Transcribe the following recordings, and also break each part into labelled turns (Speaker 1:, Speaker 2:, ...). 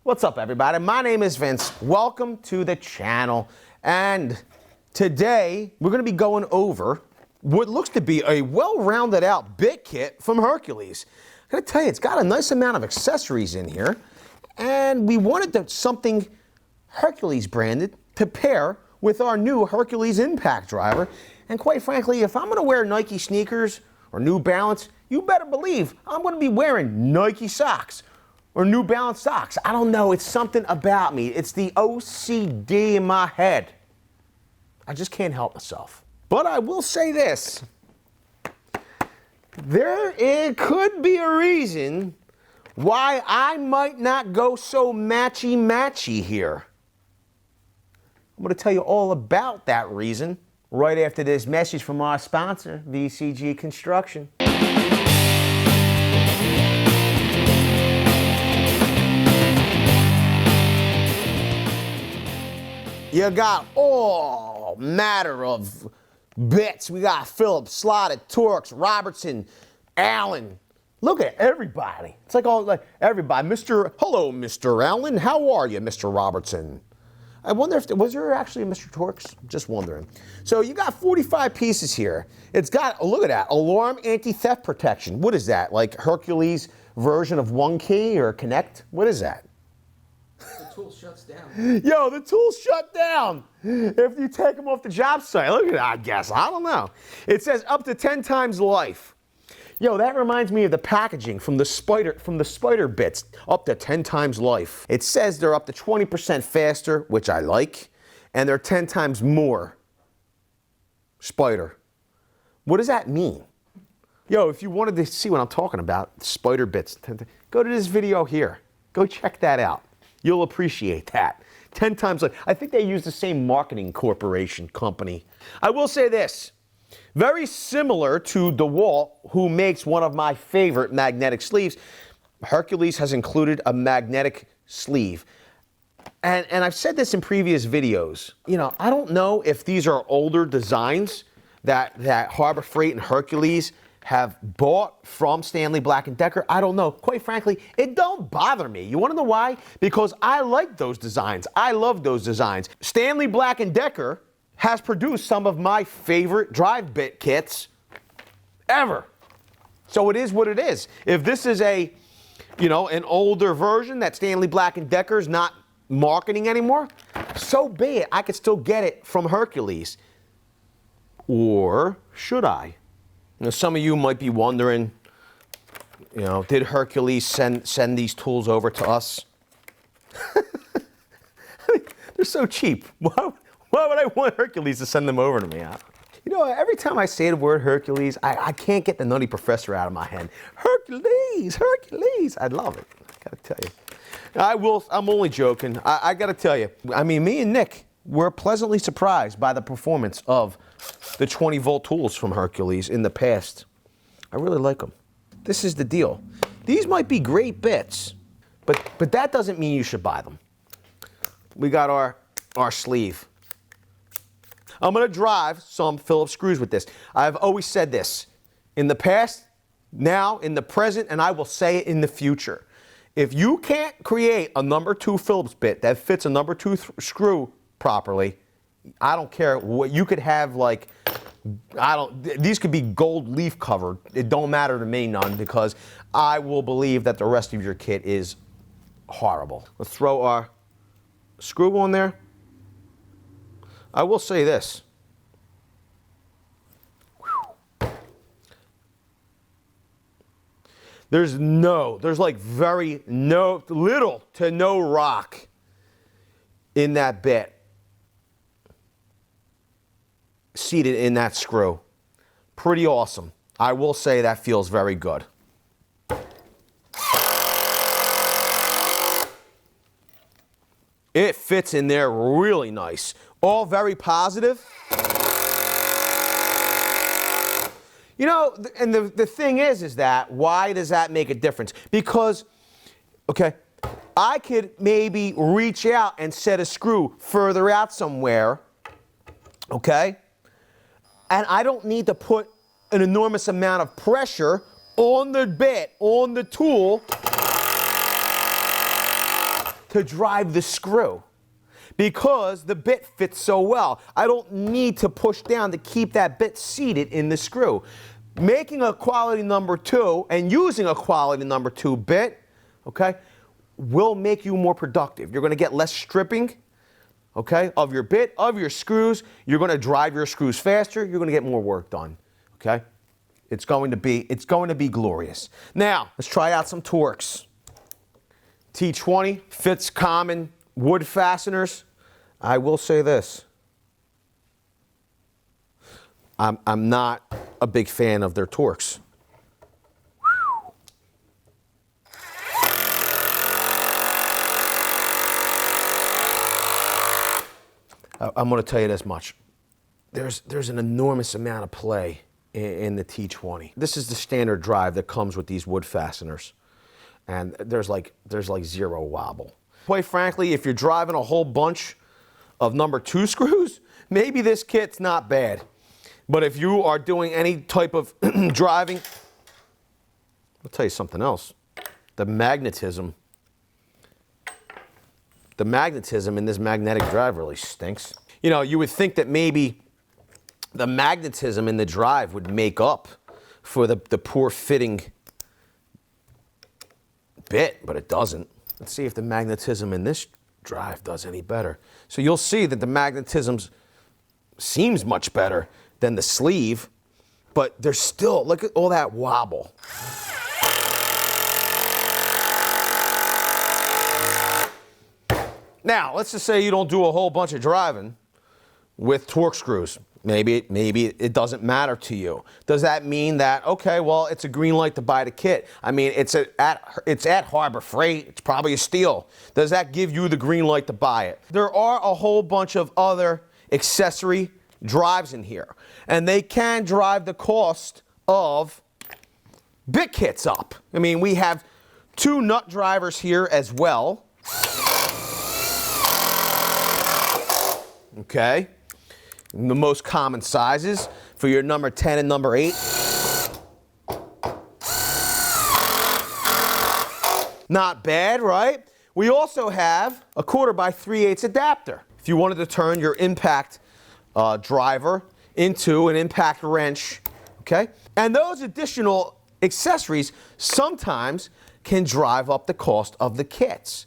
Speaker 1: What's up, everybody? My name is Vince. Welcome to the channel. And today we're going to be going over what looks to be a well-rounded out bit kit from Hercules. I gotta tell you, it's got a nice amount of accessories in here, and we wanted something Hercules branded to pair with our new Hercules impact driver. And quite frankly, if I'm going to wear Nike sneakers or New Balance, you better believe I'm going to be wearing Nike socks or New Balance socks. I don't know, it's something about me. It's the OCD in my head. I just can't help myself. But I will say this. It could be a reason why I might not go so matchy-matchy here. I'm going to tell you all about that reason right after this message from our sponsor, VCG Construction. You got all matter of bits. We got Phillips, slotted, Torx, Robertson, Allen. Look at everybody. It's like everybody. Hello, Mr. Allen. How are you, Mr. Robertson? I wonder if was there actually a Mr. Torx? Just wondering. So you got 45 pieces here. It's got, look at that, alarm anti-theft protection. What is that? Like Hercules version of One Key or Connect? What is that?
Speaker 2: The tool shuts down.
Speaker 1: Yo, the tool's shut down if you take them off the job site. Look at that, I guess. I don't know. It says up to 10 times life. Yo, that reminds me of the packaging from the spider bits, up to 10 times life. It says they're up to 20% faster, which I like, and they're 10 times more spider. What does that mean? Yo, if you wanted to see what I'm talking about, spider bits, go to this video here. Go check that out. You'll appreciate that. 10 times life. I think they use the same marketing company. I will say this. Very similar to DeWalt, who makes one of my favorite magnetic sleeves, Hercules has included a magnetic sleeve. And I've said this in previous videos. You know, I don't know if these are older designs that Harbor Freight and Hercules have bought from Stanley Black & Decker. I don't know. Quite frankly, it don't bother me. You want to know why? Because I like those designs. I love those designs. Stanley Black & Decker has produced some of my favorite drive bit kits ever. So it is what it is. If this is an older version that Stanley Black & Decker is not marketing anymore, so be it. I could still get it from Hercules. Or should I? Now, some of you might be wondering, did Hercules send these tools over to us? I mean, they're so cheap. Why would I want Hercules to send them over to me? Every time I say the word Hercules, I can't get the Nutty Professor out of my head. Hercules, Hercules. I love it. I gotta tell you. I'm only joking. I gotta tell you. I mean, me and Nick were pleasantly surprised by the performance of the 20-volt tools from Hercules in the past. I really like them. This is the deal. These might be great bits, but that doesn't mean you should buy them. We got our sleeve. I'm going to drive some Phillips screws with this. I've always said this. In the past, now, in the present, and I will say it in the future. If you can't create a number 2 Phillips bit that fits a number 2 screw properly, I don't care what you could have, these could be gold leaf covered. It don't matter to me none, because I will believe that the rest of your kit is horrible. Let's throw our screw on there. I will say this. There's very little to no rock in that bit seated in that screw. Pretty awesome. I will say that feels very good. It fits in there really nice. All very positive. And the thing is that, why does that make a difference? Because, I could maybe reach out and set a screw further out somewhere, and I don't need to put an enormous amount of pressure on the bit, on the tool, to drive the screw because the bit fits so well. I don't need to push down to keep that bit seated in the screw. Making a quality number 2 and using a quality number 2 bit, okay, will make you more productive. You're going to get less stripping, okay, of your bit, of your screws. You're going to drive your screws faster. You're going to get more work done, okay? It's going to be glorious. Now, let's try out some Torx. T20 fits common wood fasteners. I will say this. I'm not a big fan of their Torx. I'm going to tell you this much. There's an enormous amount of play in the T20. This is the standard drive that comes with these wood fasteners. And there's like zero wobble. Quite frankly, if you're driving a whole bunch of number 2 screws, maybe this kit's not bad. But if you are doing any type of driving, I'll tell you something else. The magnetism in this magnetic drive really stinks. You know, you would think that maybe the magnetism in the drive would make up for the poor fitting bit, but it doesn't. Let's see if the magnetism in this drive does any better. So you'll see that the magnetism seems much better than the sleeve, but there's still, look at all that wobble. Now, let's just say you don't do a whole bunch of driving with Torx screws. Maybe it doesn't matter to you. Does that mean that, okay, well, it's a green light to buy the kit? I mean, it's at Harbor Freight. It's probably a steal. Does that give you the green light to buy it? There are a whole bunch of other accessory drives in here, and they can drive the cost of bit kits up. I mean, we have 2 nut drivers here as well. Okay. The most common sizes for your number 10 and number 8. Not bad, right? We also have a 1/4 by 3/8 adapter. If you wanted to turn your impact driver into an impact wrench, okay? And those additional accessories sometimes can drive up the cost of the kits.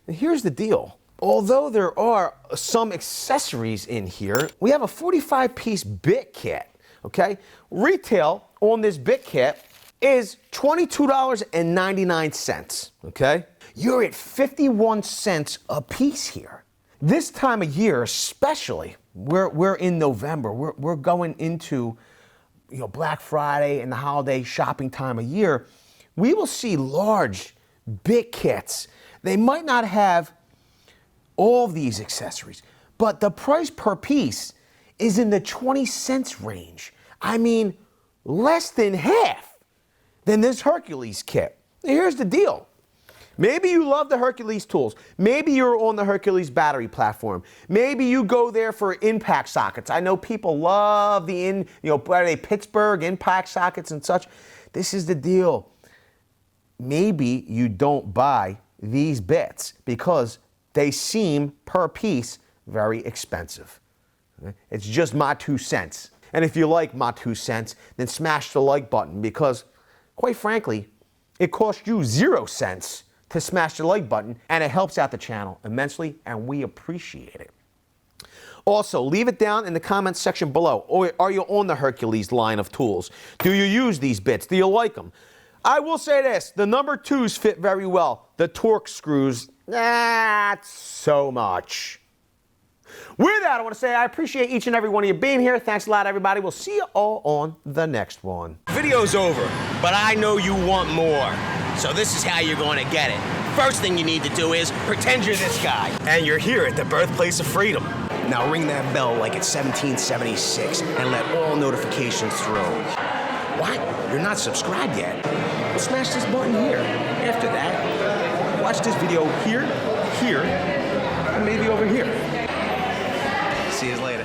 Speaker 1: And here's the deal. Although there are some accessories in here, we have a 45-piece bit kit, okay? Retail on this bit kit is $22.99, okay? You're at 51 cents a piece here. This time of year especially, we're in November, we're going into, you know, Black Friday and the holiday shopping time of year. We will see large bit kits. They might not have all these accessories, but the price per piece is in the 20 cents range. I mean, less than half than this Hercules kit. Here's the deal. Maybe you love the Hercules tools. Maybe you're on the Hercules battery platform. Maybe you go there for impact sockets. I know people love the Pittsburgh impact sockets and such. This is the deal. Maybe you don't buy these bits because they seem per piece very expensive. It's just my 2 cents. And if you like my 2 cents, then smash the like button because, quite frankly, it costs you 0 cents to smash the like button, and it helps out the channel immensely, and we appreciate it. Also, leave it down in the comments section below. Or are you on the Hercules line of tools? Do you use these bits? Do you like them? I will say this, the number 2s fit very well. The Torx screws, not so much. With that, I want to say I appreciate each and every one of you being here. Thanks a lot, everybody. We'll see you all on the next one. Video's over, but I know you want more. So this is how you're going to get it. First thing you need to do is pretend you're this guy. And you're here at the birthplace of freedom. Now ring that bell like it's 1776 and let all notifications through. What? You're not subscribed yet? Well, smash this button here. After that, watch this video here, and maybe over here. See you later.